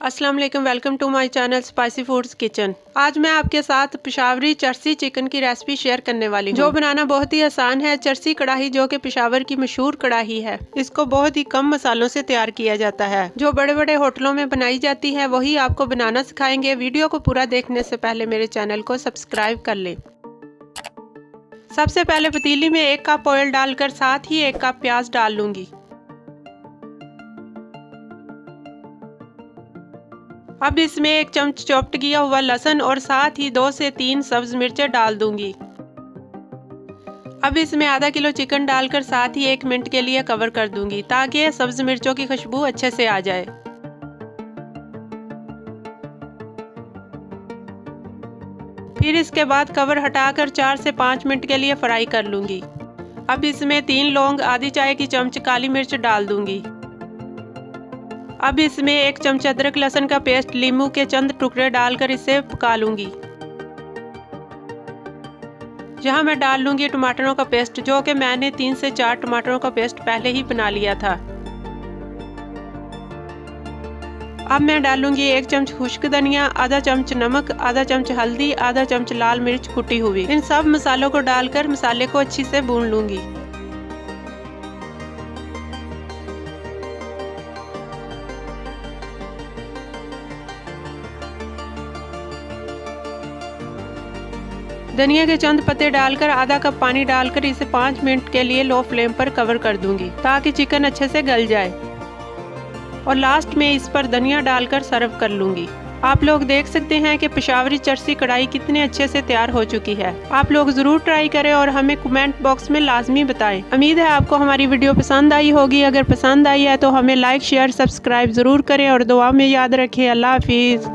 अस्सलाम वालेकुम, welcome to my channel spicy foods kitchen. आज मैं आपके साथ पेशावरी चरसी चिकन की रेसिपी शेयर करने वाली हूँ, जो बनाना बहुत ही आसान है। चरसी कढ़ाई जो कि पेशावर की मशहूर कढ़ाई है, इसको बहुत ही कम मसालों से तैयार किया जाता है। जो बड़े बड़े होटलों में बनाई जाती है वही आपको बनाना सिखाएंगे। वीडियो को पूरा देखने से पहले मेरे चैनल को सब्सक्राइब कर लें। सबसे पहले पतीली में 1 कप ऑयल डालकर साथ ही 1 कप प्याज डाल लूंगी। अब इसमें 1 चम्मच चॉप्ड किया हुआ लहसुन और साथ ही 2 से 3 सब्ज मिर्चें डाल दूंगी। अब इसमें आधा किलो चिकन डालकर साथ ही 1 मिनट के लिए कवर कर दूंगी ताकि सब्ज मिर्चों की खुशबू अच्छे से आ जाए। फिर इसके बाद कवर हटाकर 4 से 5 मिनट के लिए फ्राई कर लूंगी। अब इसमें 3 लौंग, आधी चाय की चम्मच काली मिर्च डाल दूंगी। अब इसमें 1 चम्मच अदरक लहसुन का पेस्ट, नींबू के चंद टुकड़े डालकर इसे पका लूंगी। जहां मैं डाल लूंगी टमाटरों का पेस्ट, जो कि मैंने 3 से 4 टमाटरों का पेस्ट पहले ही बना लिया था। अब मैं डालूंगी 1 चम्मच खुश्क धनिया, आधा चम्मच नमक, आधा चम्मच हल्दी, आधा चम्मच लाल मिर्च कुटी हुई। इन सब मसालों को डालकर मसाले को अच्छी से भून लूंगी। धनिया के चंद पत्ते डालकर आधा कप पानी डालकर इसे 5 मिनट के लिए लो फ्लेम पर कवर कर दूंगी ताकि चिकन अच्छे से गल जाए। और लास्ट में इस पर धनिया डालकर सर्व कर लूंगी। आप लोग देख सकते हैं कि पेशावरी चरसी कढ़ाई कितने अच्छे से तैयार हो चुकी है। आप लोग जरूर ट्राई करें और हमें कमेंट बॉक्स में लाजमी बताएं। उम्मीद है आपको हमारी वीडियो पसंद आई होगी। अगर पसंद आई है तो हमें लाइक, शेयर, सब्सक्राइब जरूर करें और दुआ में याद रखें। अल्लाह हाफिज।